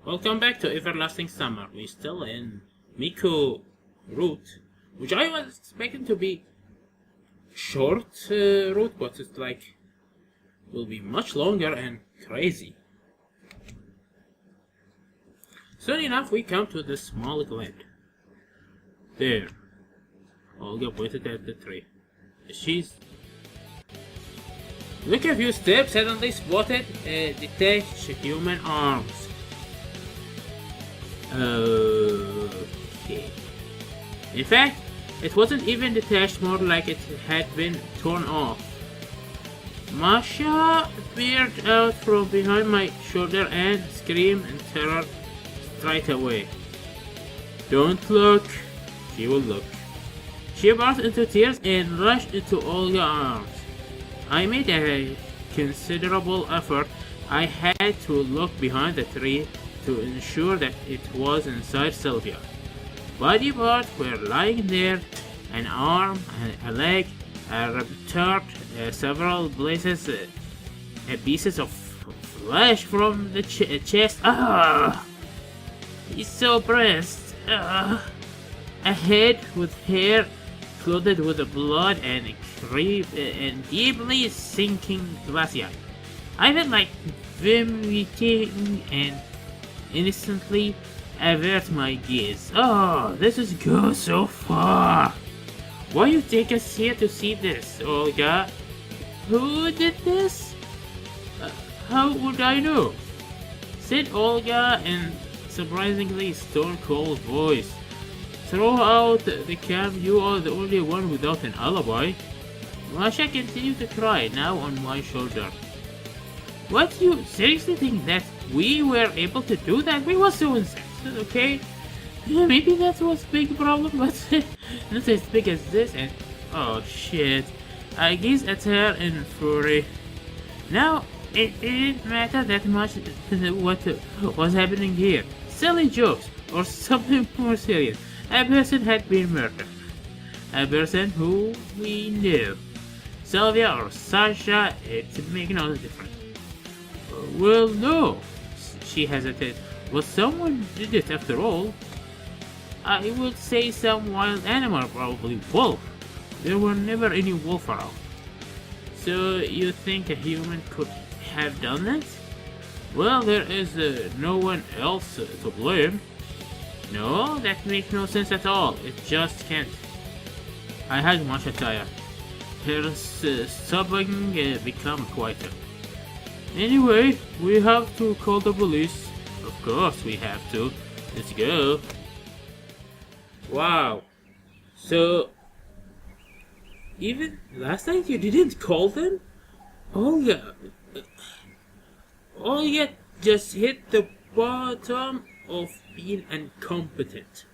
Welcome back to Everlasting Summer. We're still in Miku route, which I was expecting to be short route, but it's like will be much longer and crazy. Soon enough, we come to this small glen. There, Olga pointed at the tree. She's Look a few steps, suddenly spotted detached human arms. Okay. In fact, it wasn't even detached, more like it had been torn off. Masha peered out from behind my shoulder and screamed in terror straight away. Don't look. She will look. She burst into tears and rushed into Olga's arms. I made a considerable effort. I had to look behind the tree to ensure that it was inside Sylvia. Body parts were lying there, an arm, a leg, a ruptured several places, pieces of flesh from the chest. He's so pressed. A head with hair flooded with blood and deeply sinking glacier. I felt like vomiting and instantly avert my gaze. This is go so far. Why you take us here to see this, Olga? Who did this? How would I know? Said Olga in surprisingly stone-cold voice. Throw out the cam, you are the only one without an alibi. Masha continued to cry, now on my shoulder. What, you seriously think that we were able to do that? We were so insane, okay? Maybe that was a big problem, but not as big as this, and oh shit. I gazed at her in fury. Now, it didn't matter that much what was happening here. Silly jokes, or something more serious. A person had been murdered. A person who we knew. Sylvia or Sasha, it made no difference. Well, no, she hesitated. But someone did it after all. I would say some wild animal, probably wolf. There were never any wolf around. So you think a human could have done it? Well, there is no one else to blame. No, that makes no sense at all. It just can't. I had much tired. Her sobbing became quieter. Anyway, we have to call the police. Of course we have to. Let's go. Wow. So, even last night you didn't call them? Olga just hit the bottom of being incompetent.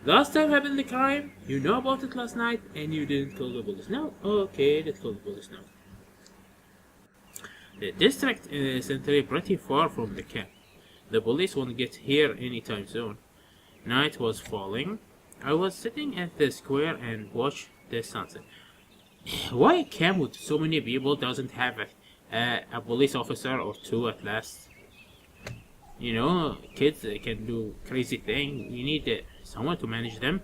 Last time happened the crime, you know about it last night, and you didn't call the police. No? Okay, let's call the police now. The district is centrally pretty far from the camp. The police won't get here anytime soon. Night was falling. I was sitting at the square and watched the sunset. Why a camp with so many people doesn't have a police officer or two at last? You know, kids can do crazy things. You need someone to manage them.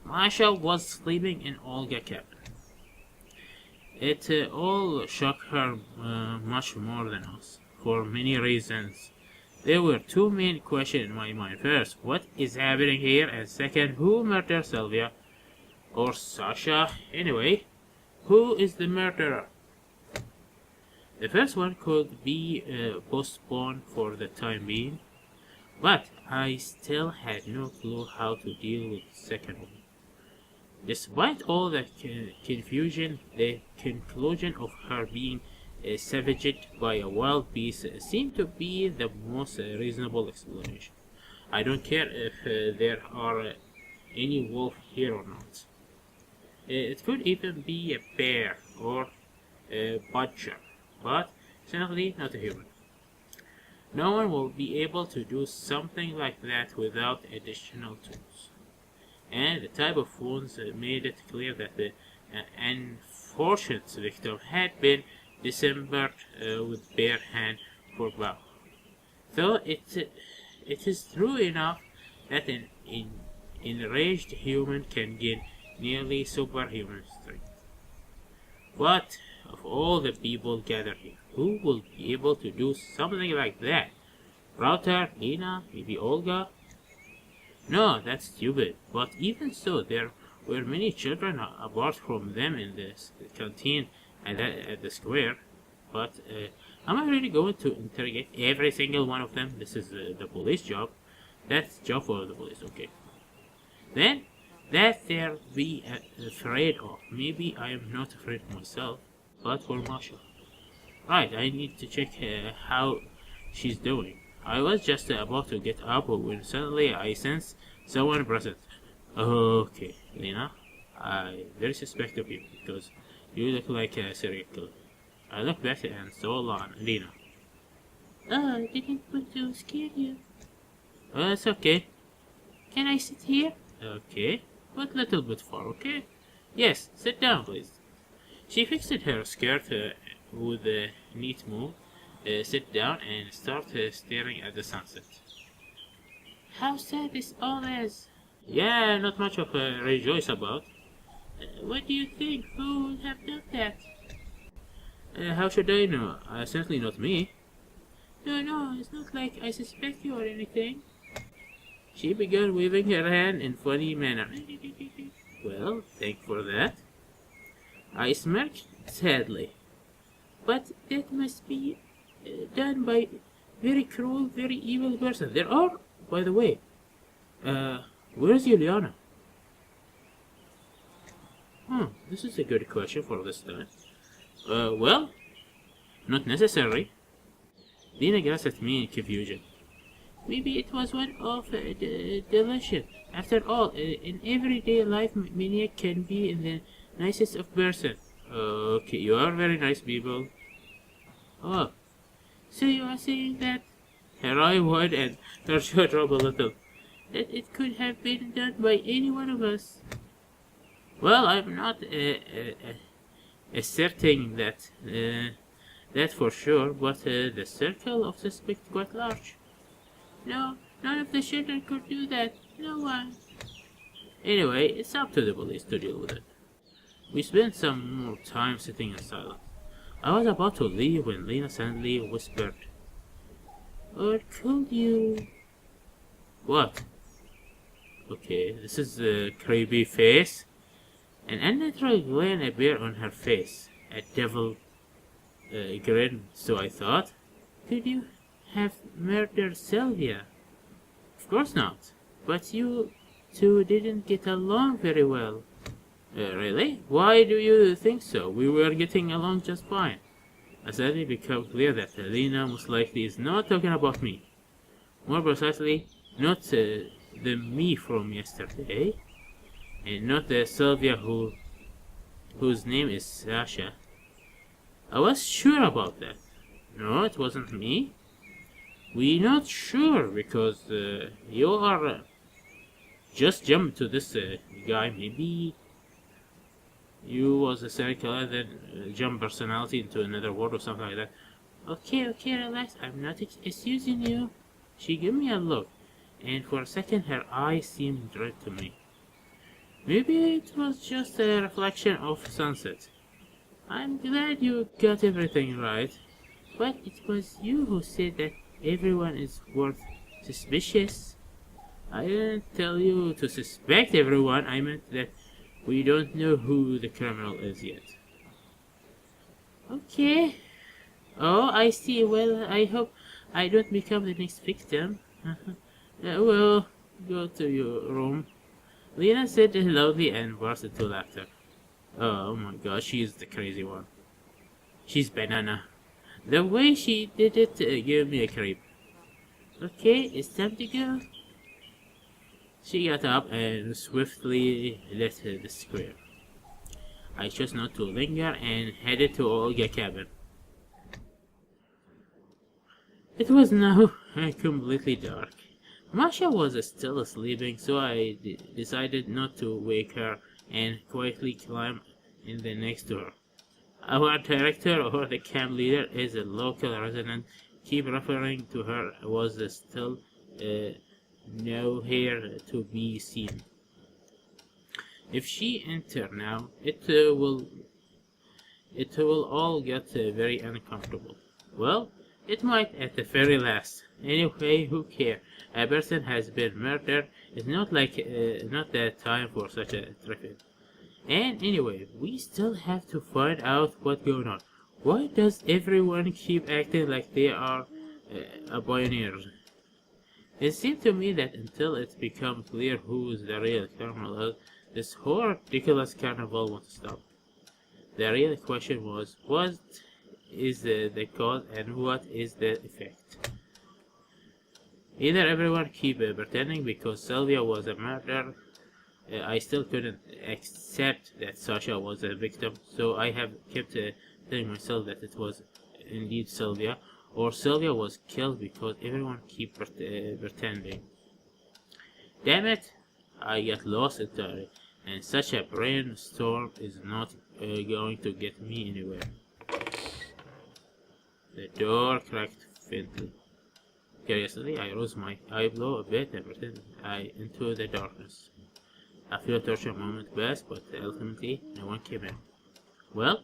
Masha was sleeping in Olga's cabin. It all shocked her much more than us, for many reasons. There were two main questions in my mind. First, what is happening here? And second, who murdered Sylvia? Or Sasha? Anyway, who is the murderer? The first one could be postponed for the time being, but I still had no clue how to deal with the second one. Despite all the confusion, the conclusion of her being savaged by a wild beast seemed to be the most reasonable explanation. I don't care if there are any wolf here or not. It could even be a bear or a butcher, but certainly not a human. No one will be able to do something like that without additional tools. And the type of wounds made it clear that the unfortunate victim had been dismembered with bare hand for bow. Though it is true enough that an enraged human can gain nearly superhuman strength. But of all the people gathered here, who will be able to do something like that? Router, Lena, maybe Olga? No, that's stupid. But even so, there were many children apart from them in the canteen at the square. But am I really going to interrogate every single one of them? This is the police job. That's job for the police, okay. Then, that there be afraid of. Maybe I am not afraid myself, but for Masha. Right, I need to check how she's doing. I was just about to get up when suddenly I sensed someone present. Okay, Lena, I very suspect of you because you look like a serial killer. I looked back and saw Lena. Oh, I didn't want to scare you. Oh, it's okay. Can I sit here? Okay, but a little bit far, okay? Yes, sit down, please. She fixed her skirt with a neat move, sit down and start staring at the sunset. How sad this all is. Yeah, not much of a rejoice about. What do you think? Who would have done that? How should I know? Certainly not me. No, it's not like I suspect you or anything. She began waving her hand in funny manner. Well, thank for that. I smirked sadly. But that must be done by very cruel, very evil person. There are, by the way. Where's Juliana? This is a good question for this time. Well, not necessary. Dina glanced at me in confusion. Maybe it was one of the delicious. After all, in everyday life, Maniac can be the nicest of person. Okay, you are very nice people. Oh, so you are saying that? Her eye wide and her jaw dropped a little. That it could have been done by any one of us. Well, I'm not asserting that for sure, but the circle of suspects quite large. No, none of the children could do that. No one. Anyway, it's up to the police to deal with it. We spent some more time sitting in silence. I was about to leave when Lena suddenly whispered, Or could you... What? Okay, this is a creepy face. An unnatural grin appeared on her face. A devil grin, so I thought. Could you have murdered Sylvia? Of course not. But you two didn't get along very well. Really? Why do you think so? We were getting along just fine. It suddenly became clear that Lena most likely is not talking about me. More precisely, not the me from yesterday, and not the Sylvia whose name is Sasha. I was sure about that. No, it wasn't me. We not sure because you are just jumped to this guy. Maybe you was a serial killer, then jump personality into another world or something like that. Okay, relax. I'm not excusing you. She gave me a look, and for a second her eyes seemed red to me. Maybe it was just a reflection of sunset. I'm glad you got everything right, but it was you who said that everyone is worth suspicious. I didn't tell you to suspect everyone. I meant that we don't know who the criminal is yet. Okay. Oh, I see. Well, I hope I don't become the next victim. Well, go to your room. Lena said loudly and burst into laughter. Oh my god, she's the crazy one. She's banana. The way she did it gave me a creep. Okay, it's time to go. She got up and swiftly left the square. I chose not to linger and headed to Olga's cabin. It was now completely dark. Masha was still sleeping, so I decided not to wake her and quietly climb in the next door. Our director or the camp leader is a local resident keep referring to her was still nowhere to be seen. If she enter now, it will all get very uncomfortable. Well, it might at the very last. Anyway, who cares? A person has been murdered. It's not the time for such a trifle. And anyway, we still have to find out what's going on. Why does everyone keep acting like they are pioneers? It seems to me that until it becomes clear who is the real criminal is, this whole ridiculous carnival won't stop. The real question was, what is the cause and what is the effect? Either everyone keep pretending because Sylvia was a murderer. I still couldn't accept that Sasha was a victim, so I have kept telling myself that it was indeed Sylvia, or Sylvia was killed because everyone keep pretending. Damn it, I get lost entirely, and such a brainstorm is not going to get me anywhere. The door cracked faintly. Curiously, I rose my eyebrow a bit and pretended into the darkness. A few torture moments passed, but ultimately no one came in. Well,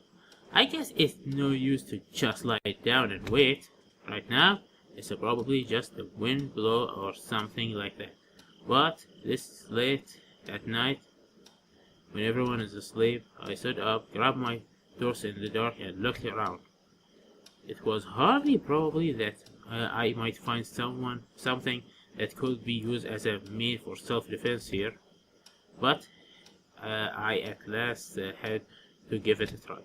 I guess it's no use to just lie down and wait. Right now, it's probably just the wind blow or something like that. But this late at night, when everyone is asleep, I stood up, grabbed my torch in the dark, and looked around. It was hardly probably that I might find something that could be used as a means for self-defense here. But I at last had to give it a try.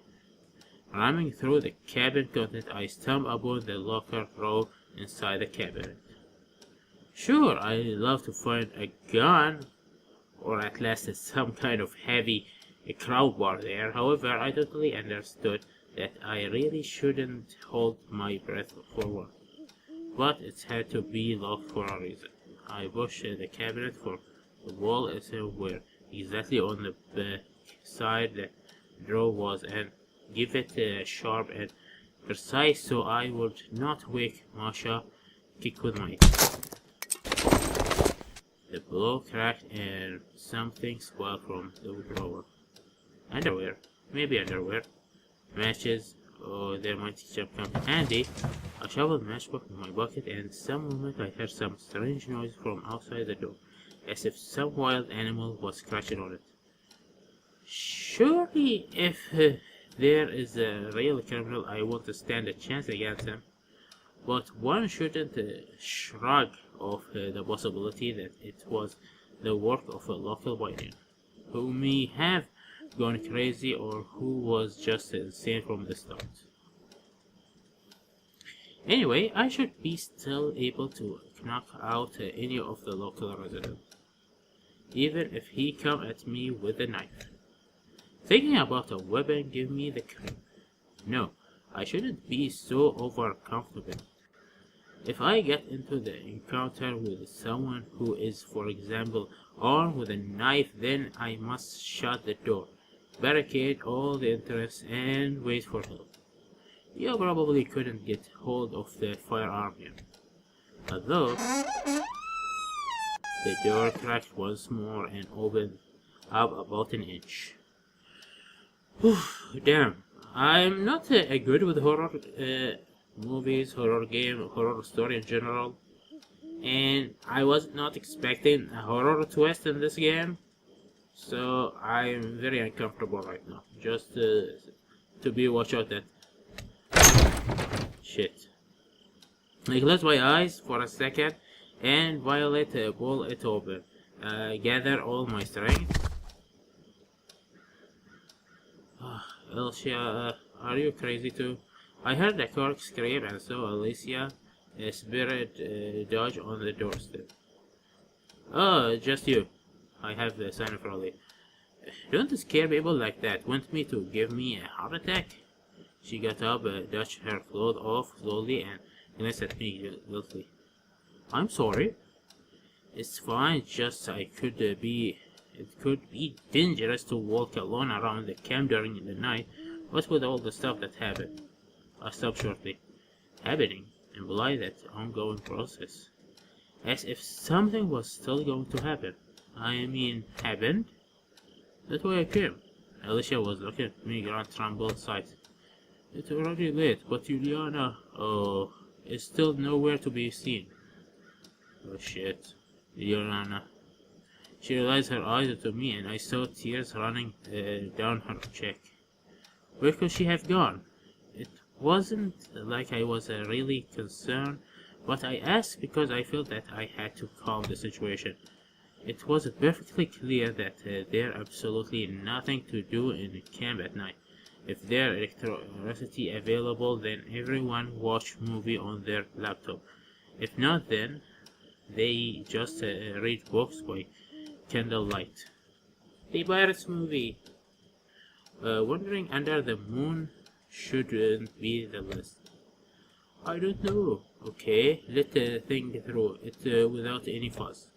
Ramming through the cabin content, I stumbled upon the locker drawer inside the cabinet. Sure, I love to find a gun, or at least some kind of heavy crowbar there. However, I totally understood that I really shouldn't hold my breath for one. But it had to be locked for a reason. I pushed the cabinet for the wall is where exactly on the back side the drawer was, and give it sharp and precise so I would not wake Masha. Kick with my The blow cracked and something swelled from the drawer. Underwear, maybe underwear, matches. Oh, there might just come handy. I shovelled the matchbox in my bucket, and some moment I heard some strange noise from outside the door, as if some wild animal was scratching on it. Surely, if there is a real criminal, I want to stand a chance against him. But one shouldn't shrug off the possibility that it was the work of a local pioneer, who may have gone crazy or who was just insane from the start. Anyway, I should be still able to knock out any of the local residents, even if he come at me with a knife. Thinking about a weapon give me the creep. No, I shouldn't be so overconfident. If I get into the encounter with someone who is, for example, armed with a knife, then I must shut the door, barricade all the entrance, and wait for help. You probably couldn't get hold of the firearm here. Although, the door cracked once more and opened up about an inch. Whew, damn, I'm not good with horror movies, horror game, horror story in general, and I was not expecting a horror twist in this game, so I'm very uncomfortable right now. Just to be watch out that shit. I close my eyes for a second and Violet pull it open. Gather all my strength. Alicia, are you crazy too? I heard a cork scream and saw Alicia spirit dodge on the doorstep. Oh, just you. I have the sign of relief. Don't scare people like that. Want me to give me a heart attack? She got up, dusted her clothes off slowly, and glanced at me guiltily. I'm sorry. It's fine, just it could be dangerous to walk alone around the camp during the night. What with all the stuff that happened? I stopped shortly. Happening? imply that ongoing process, as if something was still going to happen. I mean, happened? That's why I came. Alicia was looking at me, Grand Tremble sighed. It's already late, but Juliana, oh, is still nowhere to be seen. Oh shit. Juliana. She raised her eyes to me and I saw tears running down her cheek. Where could she have gone? It wasn't like I was really concerned, but I asked because I felt that I had to calm the situation. It was perfectly clear that there's absolutely nothing to do in camp at night. If there's electricity available, then everyone watch movie on their laptop. If not, then they just read books by candlelight. The Pirates movie. Wandering under the moon shouldn't be the list. I don't know. Okay, let's think through it without any fuss.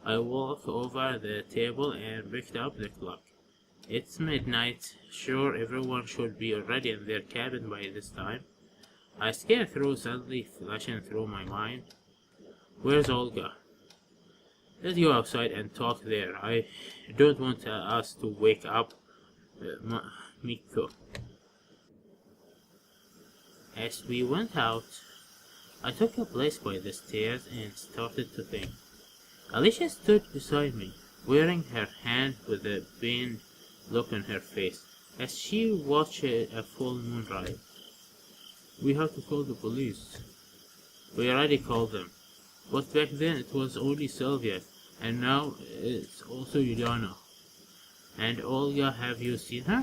I walked over the table and picked up the clock. It's midnight. Sure, everyone should be already in their cabin by this time. I scanned through, suddenly flashing through my mind. Where's Olga? Let's go outside and talk there. I don't want us to wake up Miku. As we went out, I took a place by the stairs and started to think. Alicia stood beside me, wearing her hand with a pained look on her face, as she watched a full moon rise. We have to call the police. We already called them. But back then it was only Sylvia, and now it's also Juliana. And Olga, have you seen her?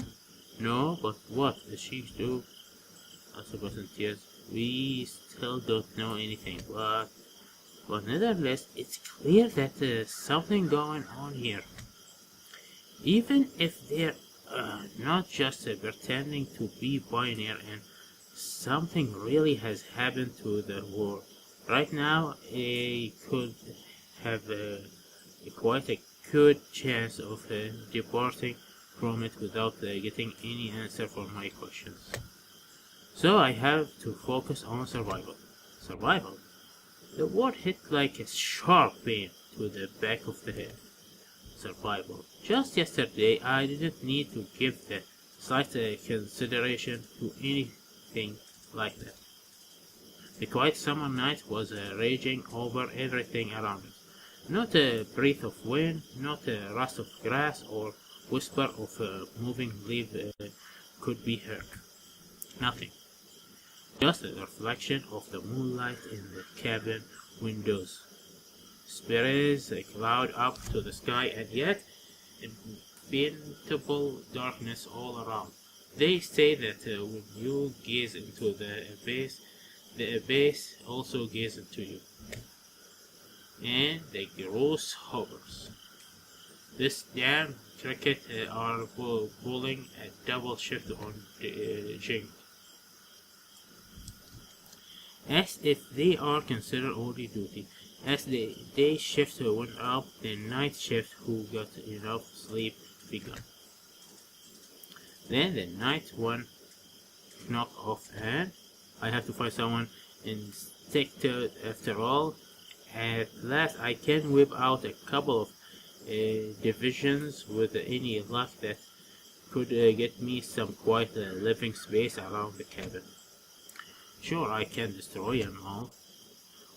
No, but what does she do? I suppose in tears. We still don't know anything, but nevertheless, it's clear that there's something going on here. Even if they're not just pretending to be pioneer and something really has happened to the world. Right now, I could have quite a good chance of departing from it without getting any answer for my questions. So I have to focus on survival. Survival? The word hit like a sharp pain to the back of the head. Survival. Just yesterday I didn't need to give the slightest consideration to anything like that. The quiet summer night was raging over everything around us. Not a breath of wind, not a rust of grass or whisper of a moving leaf could be heard. Nothing. Just a reflection of the moonlight in the cabin windows. Spirits cloud up to the sky, and yet impenetrable darkness all around. They say that when you gaze into the abyss also gazes into you. And the gross hovers. This damn cricket are pulling a double shift on the jink. As if they are considered only duty. As the day shift went up, the night shift who got enough sleep began. Then the night one knocked off and I have to find someone instinctive after all. At last I can whip out a couple of divisions with any luck that could get me some quiet living space around the cabin. Sure, I can destroy them all.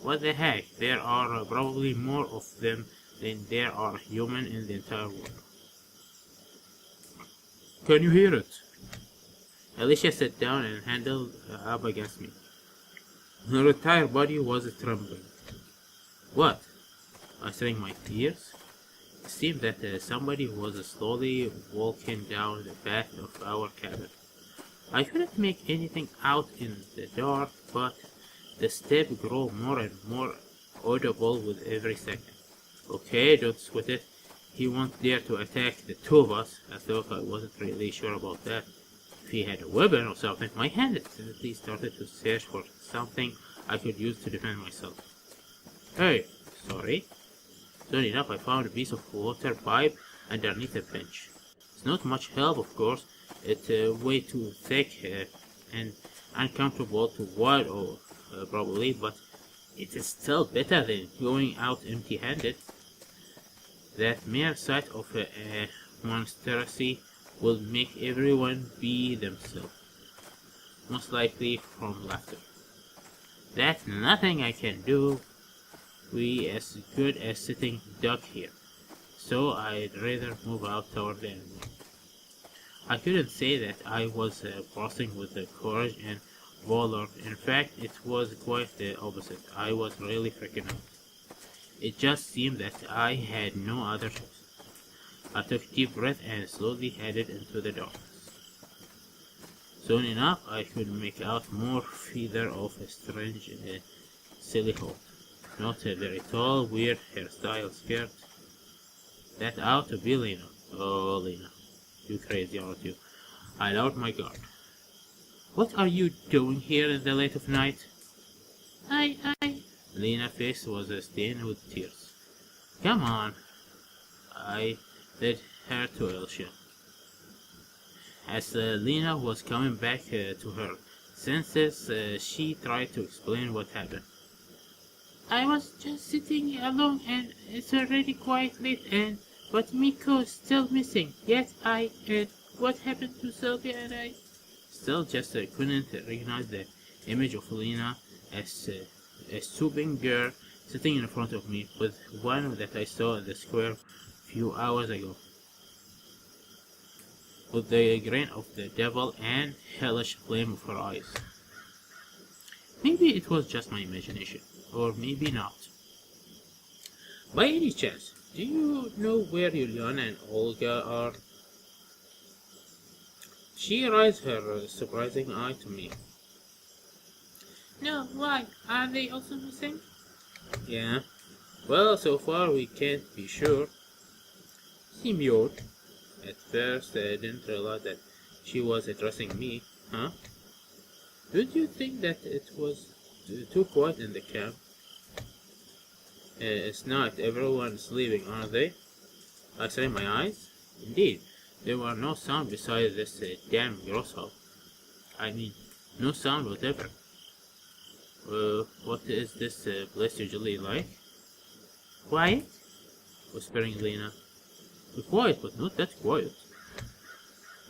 What the heck, there are probably more of them than there are humans in the entire world. Can you hear it? Alicia sat down and handled up against me. Her entire body was trembling. What? I shrank my tears. It seemed that somebody was slowly walking down the path of our cabin. I couldn't make anything out in the dark, but the step grew more and more audible with every second. Okay, don't sweat it. He won't dare to attack the two of us. I thought I wasn't really sure about that. If he had a weapon or something, my hand instantly started to search for something I could use to defend myself. Hey, sorry. Soon enough I found a piece of water pipe underneath a bench. It's not much help, of course. It's way too thick and uncomfortable to wade probably, but it is still better than going out empty-handed. That mere sight of a monstrosity will make everyone be themselves, most likely from laughter. That's nothing I can do. We as good as sitting duck here, so I'd rather move out toward the enemy. I couldn't say that I was bursting with courage and valor. In fact, it was quite the opposite. I was really freaking out. It just seemed that I had no other choice. I took a deep breath and slowly headed into the darkness. Soon enough, I could make out more feather of a strange, silly hope. Not a very tall, weird hairstyle skirt. That ought to be Lena. Oh, Lena. You crazy, aren't you? I lowered my guard. What are you doing here in the late of night? Lena's face was stained with tears. Come on. I led her to Elsia. As Lena was coming back to her senses, she tried to explain what happened. I was just sitting alone and it's already quite late but Miku is still missing. Yet what happened to Sylvia and I? Still just couldn't recognize the image of Lena as a stooping girl sitting in front of me with one that I saw in the square a few hours ago. With the grin of the devil and hellish flame of her eyes. Maybe it was just my imagination, or maybe not. By any chance, do you know where Juliana and Olga are? She raised her surprising eye to me. No, why? Are they also missing? Yeah. Well, so far we can't be sure. Seemed odd. At first I didn't realize that she was addressing me. Huh? Don't you think that it was too quiet in the camp? It's night, everyone's sleeping, aren't they? I strained my eyes. Indeed, there were no sound besides this damn grosshopper. I mean, no sound whatever. What is this place usually like? Quiet? Whispering Lena. Quiet, but not that quiet.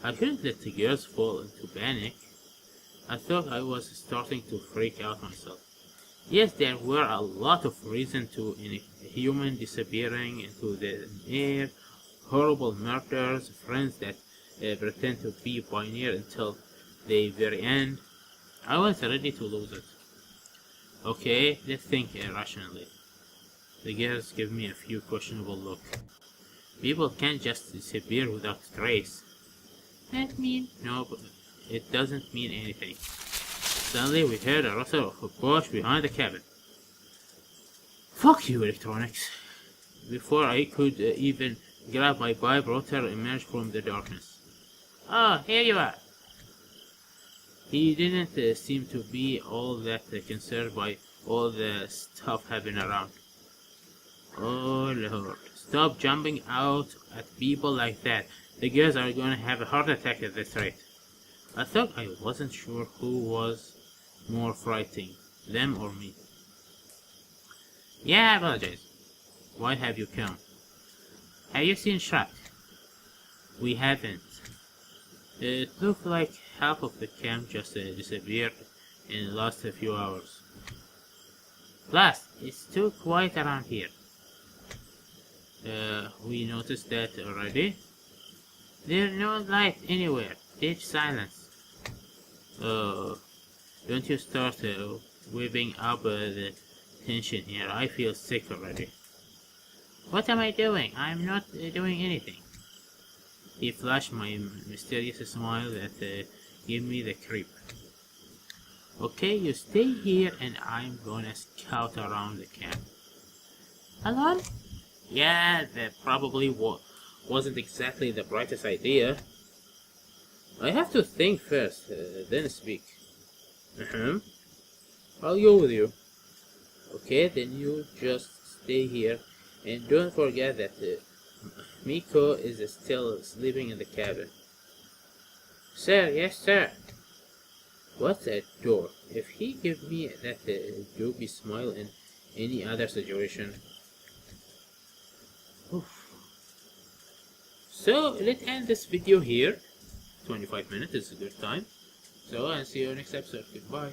I couldn't let the girls fall into panic. I thought I was starting to freak out myself. Yes, there were a lot of reasons to human disappearing into the air, horrible murders, friends that pretend to be pioneer until the very end. I was ready to lose it. Okay, let's think rationally. The girls give me a few questionable looks. People can't just disappear without trace. That mean? No, but it doesn't mean anything. Suddenly we heard a rustle of a bush behind the cabin. Fuck you, electronics! Before I could even grab my pipe, Rotter emerged from the darkness. Oh, here you are! He didn't seem to be all that concerned by all the stuff happening around. Oh Lord, stop jumping out at people like that. The girls are gonna have a heart attack at this rate. I thought I wasn't sure who was more frightening, them or me. Yeah, I apologize. Why have you come? Have you seen Shrek? We haven't. It looked like half of the camp just disappeared in the last few hours. Plus, it's too quiet around here. We noticed that already. There's no light anywhere. Dead silence. Don't you start whipping up the tension here. I feel sick already. What am I doing? I'm not doing anything. He flashed my mysterious smile that gave me the creep. Okay, you stay here and I'm gonna scout around the camp. Alone? Yeah, that probably wasn't exactly the brightest idea. I have to think first, then speak. I'll go with you. Okay, then you just stay here and don't forget that Miku is still sleeping in the cabin. Sir, yes sir. What's a door? If he give me that droopy smile in any other situation. Oof. So let's end this video here. 25 minutes is a good time. So I'll see you next episode. Goodbye.